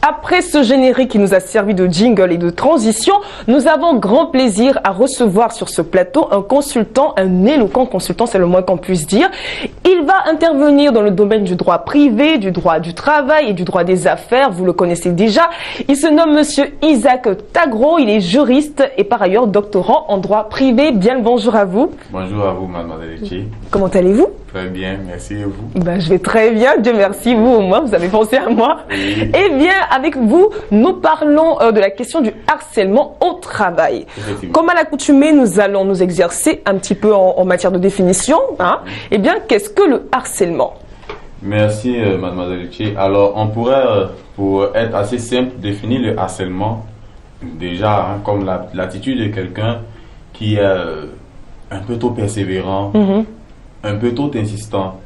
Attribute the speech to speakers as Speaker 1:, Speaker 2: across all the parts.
Speaker 1: Après ce générique qui nous a servi de jingle et de transition, nous avons grand plaisir à recevoir sur ce plateau un consultant, un éloquent consultant, c'est le moins qu'on puisse dire. Il va intervenir dans le domaine du droit privé, du droit du travail et du droit des affaires. Vous le connaissez déjà. Il se nomme Monsieur Isaac Tagro. Il est juriste et par ailleurs doctorant en droit privé. Bien le bonjour à vous.
Speaker 2: Bonjour à vous, mademoiselle Echi.
Speaker 1: Comment allez-vous?
Speaker 2: Très bien, merci et vous?
Speaker 1: Je vais très bien, Dieu merci, vous au moins, vous avez pensé à moi.
Speaker 2: Oui.
Speaker 1: Eh bien, avec vous, nous parlons de la question du harcèlement au travail. Comme à l'accoutumée, nous allons nous exercer un petit peu en matière de définition. Eh bien, qu'est-ce que le harcèlement?
Speaker 2: Merci, mademoiselle Echi. Alors, on pourrait, pour être assez simple, définir le harcèlement, déjà, comme l'attitude de quelqu'un qui est un peu trop persévérant, un peu trop insistant.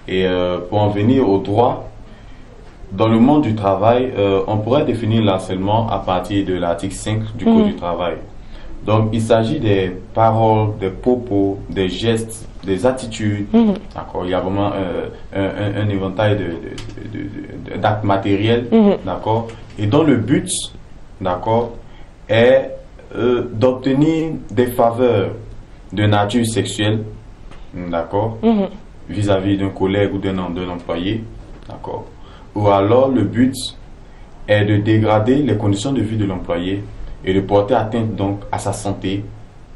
Speaker 2: Et pour en venir au droit, dans le monde du travail, on pourrait définir le harcèlement à partir de l'article 5 du Code du travail. Donc, il s'agit des paroles, des propos, des gestes, des attitudes. D'accord, il y a vraiment un éventail d'actes matériels. D'accord, et dont le but, d'accord, est d'obtenir des faveurs de nature sexuelle, d'accord, vis-à-vis d'un collègue ou d'un employé, d'accord, ou alors le but est de dégrader les conditions de vie de l'employé et de porter atteinte donc à sa santé,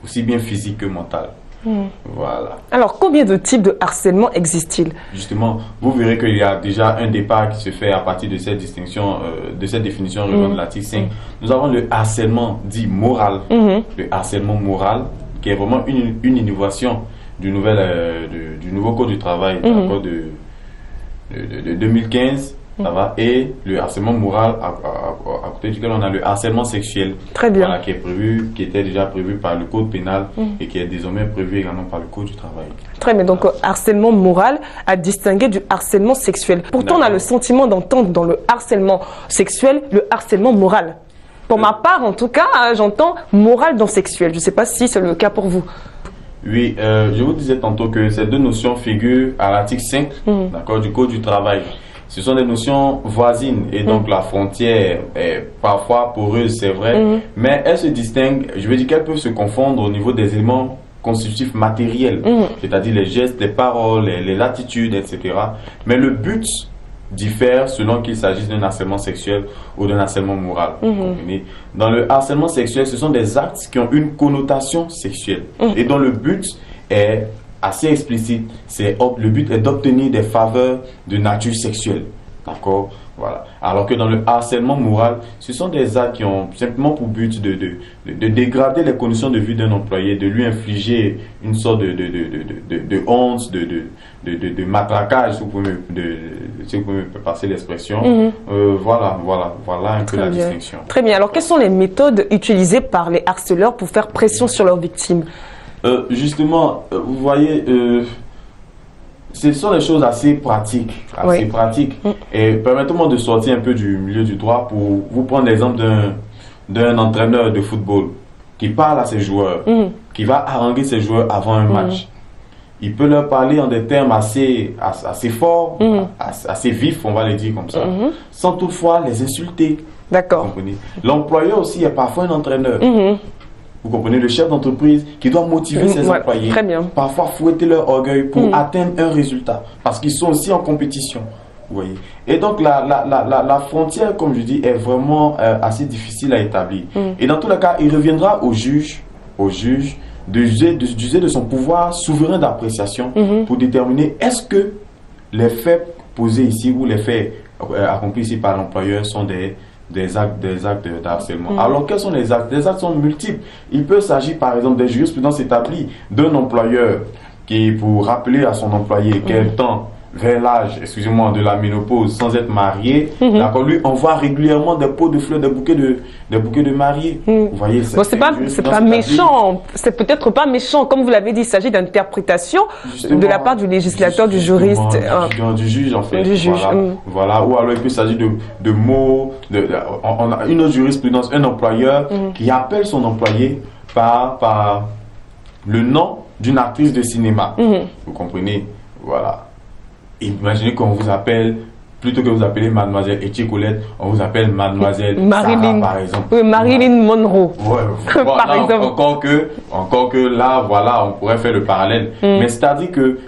Speaker 2: aussi bien physique que mentale. Voilà.
Speaker 1: Alors, combien de types de harcèlement existent-ils?
Speaker 2: Justement, vous verrez qu'il y a déjà un départ qui se fait à partir de cette distinction, de cette définition de l'article 5. Nous avons le harcèlement dit moral, le harcèlement moral, qui est vraiment une innovation du nouveau Code du travail, de 2015. Ça va, et le harcèlement moral, à côté duquel on a le harcèlement sexuel.
Speaker 1: Très bien.
Speaker 2: Voilà, qui était déjà prévu par le Code pénal et qui est désormais prévu également par le Code du travail.
Speaker 1: Très bien, donc harcèlement moral à distinguer du harcèlement sexuel. Pourtant, on a le sentiment d'entendre dans le harcèlement sexuel le harcèlement moral. Pour ma part, en tout cas, j'entends moral dans sexuel. Je ne sais pas si c'est le cas pour vous.
Speaker 2: Oui, je vous disais tantôt que ces deux notions figurent à l'article 5 d'accord, du Code du travail. Ce sont des notions voisines et donc la frontière est parfois poreuse, c'est vrai, mais elles se distinguent, je veux dire qu'elles peuvent se confondre au niveau des éléments constitutifs matériels, c'est-à-dire les gestes, les paroles, les attitudes, etc. Mais le but diffère selon qu'il s'agisse d'un harcèlement sexuel ou d'un harcèlement moral. Dans le harcèlement sexuel, ce sont des actes qui ont une connotation sexuelle et dont le but est assez explicite. Le but est d'obtenir des faveurs de nature sexuelle. D'accord, voilà. Alors que dans le harcèlement moral, ce sont des actes qui ont simplement pour but de dégrader les conditions de vie d'un employé, de lui infliger une sorte de honte, de matraquage, si vous pouvez me passer l'expression. Voilà un peu la distinction.
Speaker 1: Très bien. Alors, quelles sont les méthodes utilisées par les harceleurs pour faire pression sur leurs victimes?
Speaker 2: Justement, vous voyez, ce sont des choses assez pratiques. Et permettez-moi de sortir un peu du milieu du droit pour vous prendre l'exemple d'un entraîneur de football qui parle à ses joueurs, qui va haranguer ses joueurs avant un match. Il peut leur parler en des termes assez forts, assez vifs, on va les dire comme ça, sans toutefois les insulter.
Speaker 1: D'accord.
Speaker 2: L'employeur aussi est parfois un entraîneur. Vous comprenez, le chef d'entreprise qui doit motiver ses employés,
Speaker 1: très bien.
Speaker 2: Parfois fouetter leur orgueil pour atteindre un résultat, parce qu'ils sont aussi en compétition. Vous voyez. Et donc la frontière, comme je dis, est vraiment assez difficile à établir. Et dans tous les cas, il reviendra au juge d'user de son pouvoir souverain d'appréciation pour déterminer est-ce que les faits posés ici ou les faits accomplis ici par l'employeur sont des actes de harcèlement. Alors, quels sont les actes? Les actes sont multiples. Il peut s'agir, par exemple, des jurisprudences établies d'un employeur qui, pour rappeler à son employé quel temps vers l'âge, excusez-moi, de la ménopause sans être marié, d'accord, lui envoie régulièrement des pots de fleurs, des bouquets de mariés. Vous voyez,
Speaker 1: bon, c'est pas méchant, c'est peut-être pas méchant, comme vous l'avez dit, il s'agit d'interprétation de la part du législateur, du juriste.
Speaker 2: Du juge, en fait.
Speaker 1: Du juge.
Speaker 2: Voilà, ou alors il peut s'agir de mots, on a une autre jurisprudence, un employeur qui appelle son employé par le nom d'une actrice de cinéma. Vous comprenez? Voilà. Imaginez qu'on vous appelle plutôt que vous appelez mademoiselle Etienne Colette, on vous appelle mademoiselle
Speaker 1: Marilyn,
Speaker 2: Sarah, par exemple.
Speaker 1: Oui, Marilyn Monroe.
Speaker 2: Ouais, bon,
Speaker 1: par
Speaker 2: là,
Speaker 1: exemple.
Speaker 2: encore que là, voilà, on pourrait faire le parallèle. Mais c'est-à-dire que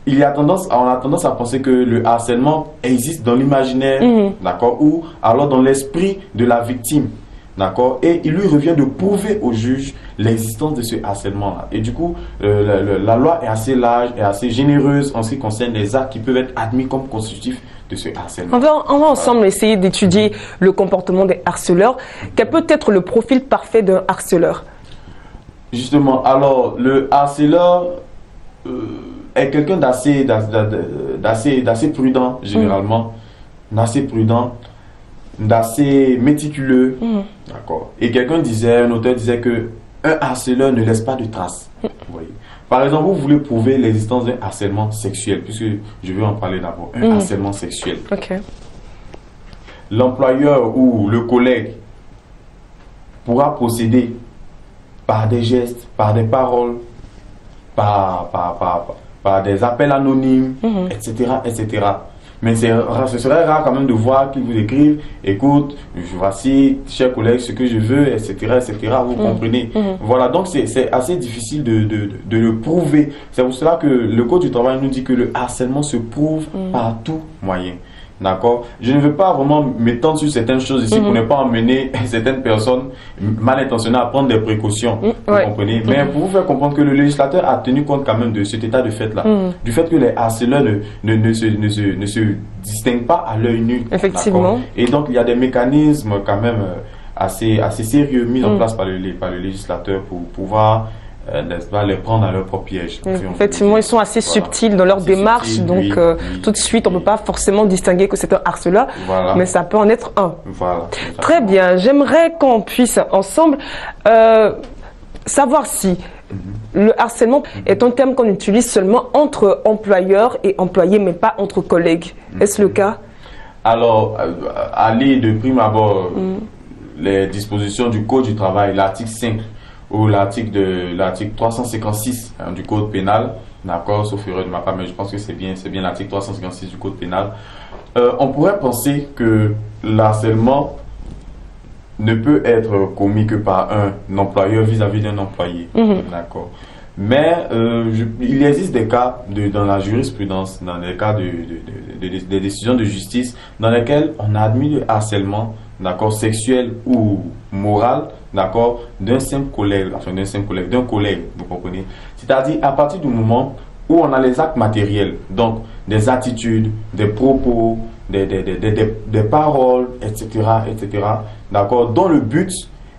Speaker 2: on a tendance à penser que le harcèlement existe dans l'imaginaire, d'accord, ou alors dans l'esprit de la victime, d'accord, et il lui revient de prouver au juge l'existence de ce harcèlement-là. Et du coup, la loi est assez large et assez généreuse en ce qui concerne les actes qui peuvent être admis comme constitutifs de ce harcèlement.
Speaker 1: On va ensemble essayer d'étudier le comportement des harceleurs. Quel peut être le profil parfait d'un harceleur?
Speaker 2: Justement, alors, le harceleur est quelqu'un d'assez prudent, généralement, d'assez prudent, d'assez méticuleux, d'accord. Et un auteur disait que un harceleur ne laisse pas de traces. Vous voyez. Par exemple, vous voulez prouver l'existence d'un harcèlement sexuel, puisque je vais en parler d'abord, un harcèlement sexuel.
Speaker 1: Ok.
Speaker 2: L'employeur ou le collègue pourra procéder par des gestes, par des paroles, par des appels anonymes, etc., etc. Mais ce serait rare quand même de voir qu'ils vous écrivent, écoute, voici, chers collègues, ce que je veux, etc., etc., vous comprenez. Voilà, donc c'est assez difficile de le prouver. C'est pour cela que le Code du travail nous dit que le harcèlement se prouve par tout moyen. D'accord. Je ne veux pas vraiment m'étendre sur certaines choses ici pour ne pas emmener certaines personnes mal intentionnées à prendre des précautions. Vous comprenez. Mais pour vous faire comprendre que le législateur a tenu compte quand même de cet état de fait-là. Du fait que les harceleurs ne se distinguent pas à l'œil nu.
Speaker 1: Effectivement.
Speaker 2: Et donc, il y a des mécanismes quand même assez sérieux mis en place par le législateur pour pouvoir n'est-ce pas, les prendre à leur propre piège.
Speaker 1: Effectivement, ils sont assez subtils dans leur démarche, donc tout de suite, on ne peut pas forcément distinguer que c'est un harceleur, mais ça peut en être un. Très bien, j'aimerais qu'on puisse ensemble savoir si le harcèlement est un terme qu'on utilise seulement entre employeurs et employés, mais pas entre collègues. Est-ce le cas?
Speaker 2: Alors, à lire de prime abord les dispositions du Code du travail, l'article 5, ou l'article 356 du Code pénal, d'accord, sauf erreur de ma part, mais je pense que c'est bien l'article 356 du Code pénal. On pourrait penser que l'harcèlement ne peut être commis que par un employeur vis-à-vis d'un employé, d'accord. Mais il existe des cas dans la jurisprudence, dans les cas des décisions de justice, dans lesquelles on a admis le harcèlement, d'accord, sexuel ou moral, d'accord, d'un simple collègue, d'un collègue, vous comprenez. C'est-à-dire à partir du moment où on a les actes matériels, donc des attitudes, des propos, des paroles, etc., etc., d'accord, dont le but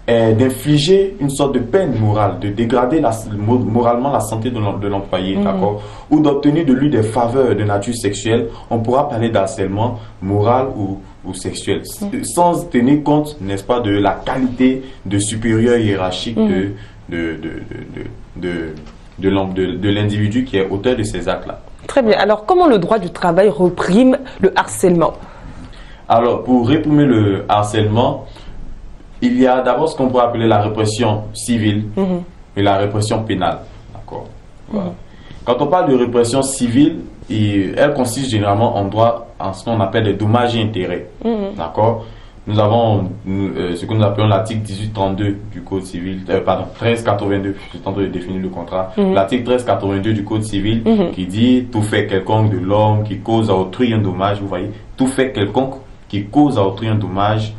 Speaker 2: est d'infliger une sorte de peine morale, de dégrader moralement la santé de l'employé, d'accord, ou d'obtenir de lui des faveurs de nature sexuelle, on pourra parler d'harcèlement moral ou sexuel, sans tenir compte, n'est-ce pas, de la qualité de supérieur hiérarchique de l'individu qui est auteur de ces actes-là.
Speaker 1: Très bien. Alors, comment le droit du travail réprime le harcèlement?
Speaker 2: Alors, pour réprimer le harcèlement, il y a d'abord ce qu'on peut appeler la répression civile et la répression pénale. D'accord. Voilà. Quand on parle de répression civile, elle consiste généralement en ce qu'on appelle des dommages et intérêts. D'accord. Nous avons ce que nous appelons l'article 1832 du Code civil, 1382, je tente de définir le contrat. L'article 1382 du Code civil qui dit tout fait quelconque de l'homme qui cause à autrui un dommage, vous voyez, tout fait quelconque qui cause à autrui un dommage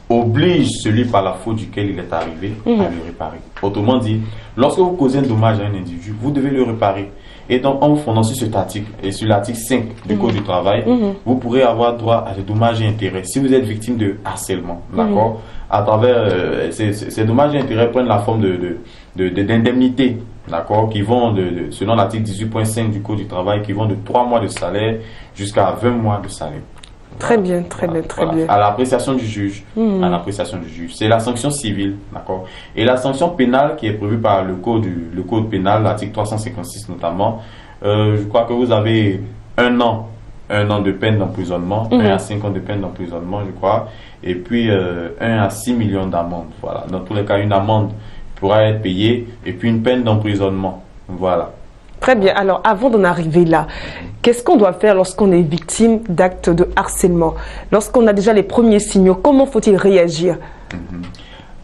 Speaker 2: oblige celui par la faute duquel il est arrivé à le réparer. Autrement dit, lorsque vous causez un dommage à un individu, vous devez le réparer. Et donc, en vous fondant sur cet article et sur l'article 5 du Code du travail, vous pourrez avoir droit à des dommages et intérêts si vous êtes victime de harcèlement. D'accord. À travers ces dommages et intérêts prennent la forme d'indemnités, d'accord, qui vont selon l'article 18.5 du Code du travail, qui vont de 3 mois de salaire jusqu'à 20 mois de salaire.
Speaker 1: Très bien, très bien, très bien.
Speaker 2: À l'appréciation du juge. À l'appréciation du juge. C'est la sanction civile, d'accord. Et la sanction pénale qui est prévue par le code pénal, l'article 356 notamment, je crois que vous avez un an de peine d'emprisonnement, 1 à 5 ans de peine d'emprisonnement, je crois, et puis 1 à 6 millions d'amende. Voilà. Dans tous les cas, une amende pourra être payée et puis une peine d'emprisonnement. Voilà.
Speaker 1: Très bien. Alors, avant d'en arriver là, qu'est-ce qu'on doit faire lorsqu'on est victime d'actes de harcèlement? Lorsqu'on a déjà les premiers signaux, comment faut-il réagir?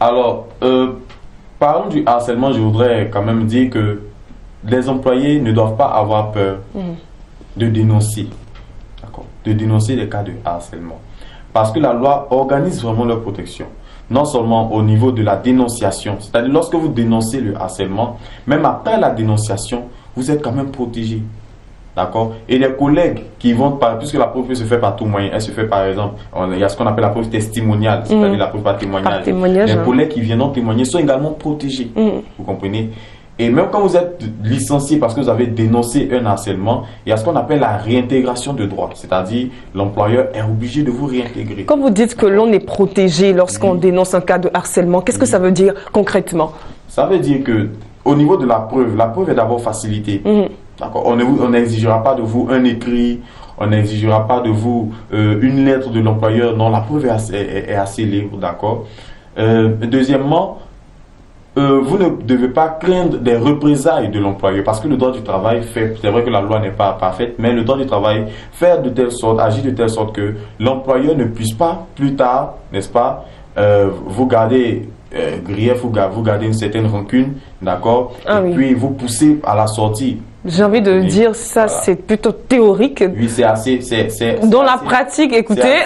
Speaker 2: Alors, parlons du harcèlement, je voudrais quand même dire que les employés ne doivent pas avoir peur de dénoncer, d'accord, de dénoncer les cas de harcèlement. Parce que la loi organise vraiment leur protection. Non seulement au niveau de la dénonciation, c'est-à-dire lorsque vous dénoncez le harcèlement, même après la dénonciation, vous êtes quand même protégé. D'accord? Et les collègues qui vont, puisque la preuve se fait par tout moyen, elle se fait par exemple, il y a ce qu'on appelle la preuve testimoniale, c'est-à-dire la preuve par témoignage. Les collègues qui viennent témoigner sont également protégés. Vous comprenez? Et même quand vous êtes licencié parce que vous avez dénoncé un harcèlement, il y a ce qu'on appelle la réintégration de droit, c'est-à-dire l'employeur est obligé de vous réintégrer.
Speaker 1: Quand vous dites que l'on est protégé lorsqu'on dénonce un cas de harcèlement, qu'est-ce que ça veut dire concrètement? Ça
Speaker 2: veut dire que au niveau de la preuve est d'abord facilitée. D'accord. On n'exigera pas de vous un écrit, on n'exigera pas de vous une lettre de l'employeur. Non, la preuve est assez libre, d'accord. Deuxièmement, vous ne devez pas craindre des représailles de l'employeur parce que le droit du travail fait, c'est vrai que la loi n'est pas parfaite, mais le droit du travail fait de telle sorte, agit de telle sorte que l'employeur ne puisse pas plus tard, n'est-ce pas, vous garder grief, vous garder une certaine rancune, d'accord, puis vous pousser à la sortie.
Speaker 1: J'ai envie de dire ça, voilà. C'est plutôt théorique.
Speaker 2: Oui, c'est assez.
Speaker 1: Dans la pratique, écoutez.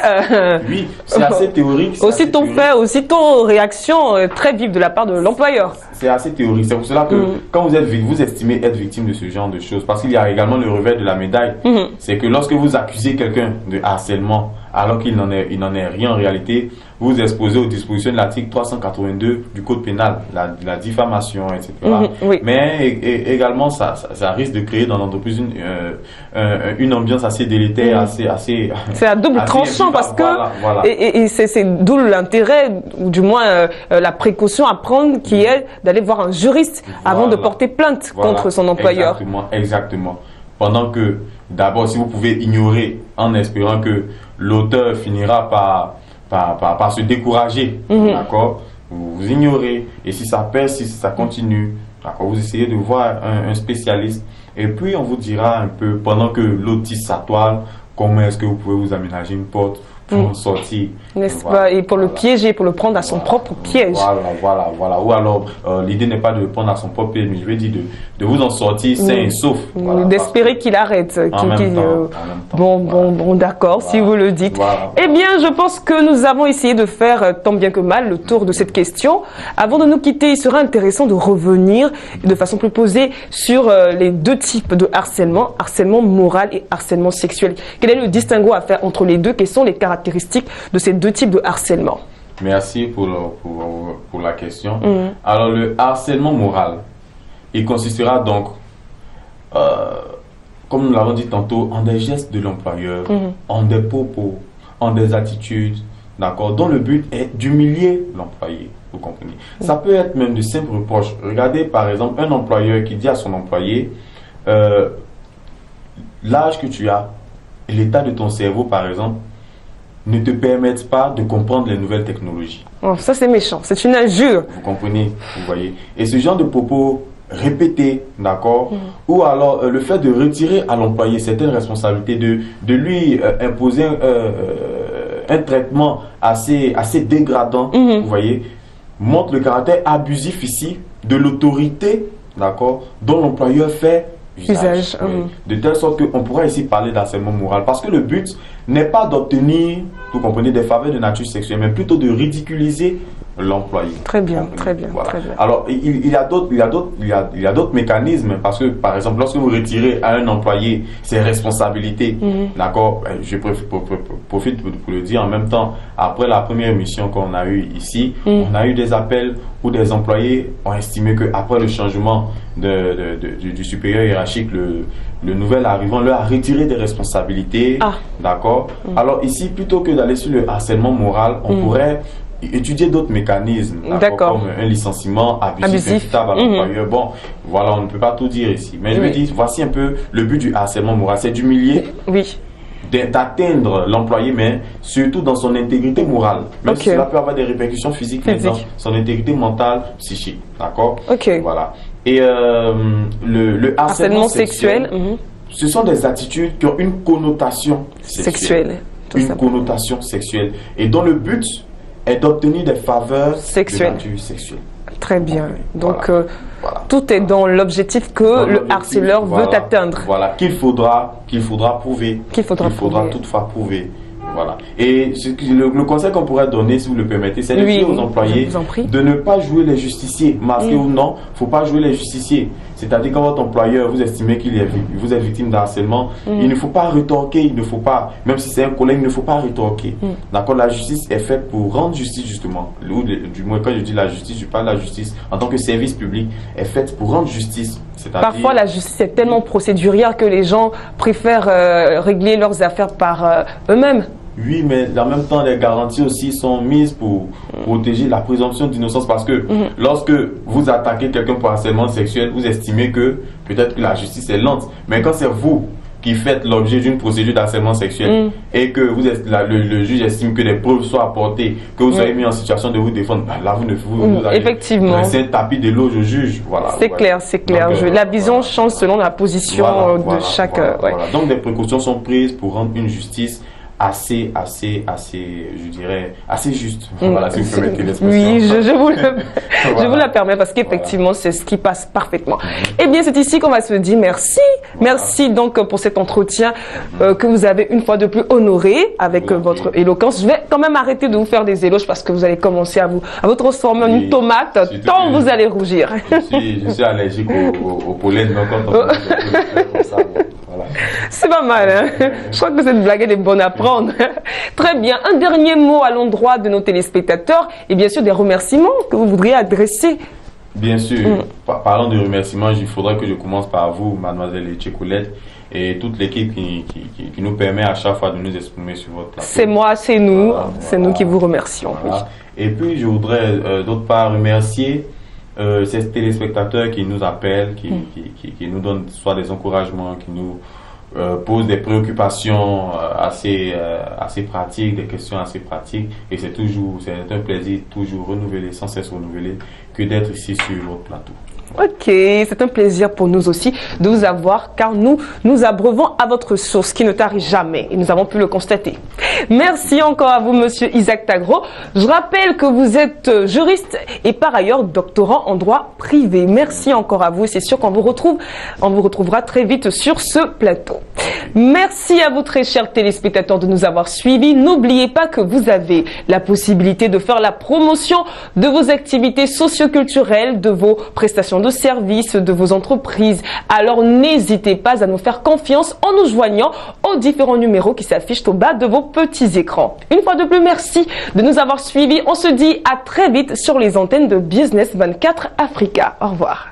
Speaker 2: Oui, c'est assez théorique.
Speaker 1: Aussitôt fait, aussitôt réaction très vive de la part de l'employeur.
Speaker 2: C'est assez théorique. C'est pour cela que quand vous estimez être victime de ce genre de choses, parce qu'il y a également le revers de la médaille, c'est que lorsque vous accusez quelqu'un de harcèlement, alors qu'il n'en est rien en réalité, vous exposez aux dispositions de l'article 382 du Code pénal, la diffamation, etc.
Speaker 1: Oui.
Speaker 2: Mais également, ça risque de créer dans l'entreprise une ambiance assez délétère, assez
Speaker 1: c'est à double tranchant parce que voilà. Et c'est d'où l'intérêt, ou du moins la précaution à prendre, qui est d'aller voir un juriste avant de porter plainte contre son employeur.
Speaker 2: Exactement. Pendant que, d'abord, si vous pouvez ignorer en espérant que l'auteur finira par se décourager, d'accord, vous ignorez, et si ça persiste, si ça continue, d'accord, vous essayez de voir un spécialiste, et puis on vous dira un peu, pendant que l'autre tisse sa toile, comment est-ce que vous pouvez vous aménager une porte pour en sortir.
Speaker 1: N'est-ce pas? Et pour le piéger, pour le prendre à son propre piège.
Speaker 2: Voilà. Ou alors, l'idée n'est pas de le prendre à son propre piège, mais je veux dire de vous en sortir sain et sauf.
Speaker 1: D'espérer qu'il arrête. Bon, d'accord, si vous le dites.
Speaker 2: Voilà.
Speaker 1: Eh bien, je pense que nous avons essayé de faire, tant bien que mal, le tour de cette question. Avant de nous quitter, il sera intéressant de revenir de façon plus posée sur les deux types de harcèlement, harcèlement moral et harcèlement sexuel. Quel est le distinguo à faire entre les deux? Quelles sont les caractéristiques de ces deux types de harcèlement?
Speaker 2: Merci pour la question. Alors, le harcèlement moral, il consistera donc, comme nous l'avons dit tantôt, en des gestes de l'employeur, en des propos, en des attitudes, d'accord, dont le but est d'humilier l'employé. Vous comprenez? Ça peut être même de simples reproches. Regardez par exemple un employeur qui dit à son employé, l'âge que tu as et l'état de ton cerveau par exemple ne te permettent pas de comprendre les nouvelles technologies.
Speaker 1: Oh, ça c'est méchant, c'est une injure.
Speaker 2: Vous comprenez, vous voyez. Et ce genre de propos répétés, d'accord, ou alors le fait de retirer à l'employé certaines responsabilités, de lui imposer un traitement assez dégradant, vous voyez, montre le caractère abusif ici de l'autorité, d'accord, dont l'employeur fait usage. De telle sorte qu'on pourra ici parler d'harcèlement moral. Parce que le but n'est pas d'obtenir, vous comprenez, des faveurs de nature sexuelle, mais plutôt de ridiculiser l'employé.
Speaker 1: Très bien, très bien,
Speaker 2: voilà.
Speaker 1: Très bien.
Speaker 2: Alors, il y a d'autres mécanismes, parce que, par exemple, lorsque vous retirez à un employé ses responsabilités, d'accord, je profite pour le dire en même temps, après la première émission qu'on a eue ici, on a eu des appels où des employés ont estimé qu'après le changement du supérieur hiérarchique, le nouvel arrivant leur a retiré des responsabilités, d'accord. Alors ici, plutôt que d'aller sur le harcèlement moral, on pourrait étudier d'autres mécanismes, comme un licenciement abusif imputable à l'employeur. Bon, voilà, on ne peut pas tout dire ici. Mais je me dis, voici un peu le but du harcèlement moral, c'est d'humilier, d'atteindre l'employé, mais surtout dans son intégrité morale. Même si cela peut avoir des répercussions physiques, mais dans son intégrité mentale, psychique. D'accord? Voilà. Et le harcèlement sexuel, ce sont des attitudes qui ont une connotation sexuelle. Une connotation sexuelle. Et dont le but est d'obtenir des faveurs de nature sexuelle.
Speaker 1: Très bien. Donc, tout est dans l'objectif que le harceleur veut atteindre.
Speaker 2: Voilà, qu'il faudra prouver. Qu'il faudra toutefois prouver. Voilà. Et le conseil qu'on pourrait donner, si vous le permettez, c'est de dire aux employés de ne pas jouer les justiciers, masqués ou non, il ne faut pas jouer les justiciers. C'est-à-dire quand votre employeur, vous estimez vous êtes victime de harcèlement, il ne faut pas rétorquer, il ne faut pas, même si c'est un collègue, il ne faut pas rétorquer. D'accord, la justice est faite pour rendre justice justement. Du moins, quand je dis la justice, je parle de la justice en tant que service public, est faite pour rendre justice.
Speaker 1: Parfois, la justice est tellement procédurière que les gens préfèrent régler leurs affaires par eux-mêmes.
Speaker 2: Oui, mais en même temps, les garanties aussi sont mises pour protéger la présomption d'innocence parce que lorsque vous attaquez quelqu'un pour harcèlement sexuel, vous estimez que peut-être que la justice est lente. Mais quand c'est vous qui faites l'objet d'une procédure d'harcèlement sexuel et que le juge estime que les preuves soient apportées, que vous soyez mis en situation de vous défendre, ben là vous allez dresser un tapis d'éloge au juge. Voilà,
Speaker 1: c'est clair, c'est clair. Donc, la vision change selon la position de chaque...
Speaker 2: Donc des précautions sont prises pour rendre une justice assez, je dirais, assez juste. Voilà, si vous permettez l'expression.
Speaker 1: Oui, je vous la permets parce qu'effectivement, c'est ce qui passe parfaitement. Eh bien, c'est ici qu'on va se dire merci. Merci donc pour cet entretien que vous avez une fois de plus honoré avec votre éloquence. Je vais quand même arrêter de vous faire des éloges parce que vous allez commencer à vous transformer en une tomate tant vous allez rougir.
Speaker 2: Je suis allergique au pollen, donc quand on comme ça, voilà.
Speaker 1: C'est pas mal, hein? Je crois que cette blague est bonne à prendre. Très bien. Un dernier mot à l'endroit de nos téléspectateurs et bien sûr des remerciements que vous voudriez adresser.
Speaker 2: Bien sûr. Parlant de remerciements, il faudrait que je commence par vous, mademoiselle Etchekoulette, et toute l'équipe qui nous permet à chaque fois de nous exprimer sur votre plateau.
Speaker 1: C'est moi, c'est nous. C'est nous qui vous remercions.
Speaker 2: Voilà. Et puis, je voudrais d'autre part remercier ces téléspectateurs qui nous appellent, qui nous donnent soit des encouragements, qui nous posent des préoccupations assez pratiques, des questions assez pratiques. Et c'est un plaisir toujours renouvelé, sans cesse renouvelé, que d'être ici sur votre plateau.
Speaker 1: Ok, c'est un plaisir pour nous aussi de vous avoir car nous abreuvons à votre source qui ne tarit jamais et nous avons pu le constater. Merci encore à vous, monsieur Isaac Tagro. Je rappelle que vous êtes juriste et par ailleurs doctorant en droit privé. Merci encore à vous. C'est sûr qu'on vous retrouvera très vite sur ce plateau. Merci à vous, très chers téléspectateurs, de nous avoir suivis. N'oubliez pas que vous avez la possibilité de faire la promotion de vos activités socioculturelles, de vos prestations de services, de vos entreprises. Alors n'hésitez pas à nous faire confiance en nous joignant aux différents numéros qui s'affichent au bas de vos petits écrans. Une fois de plus, merci de nous avoir suivis. On se dit à très vite sur les antennes de Business 24 Africa. Au revoir.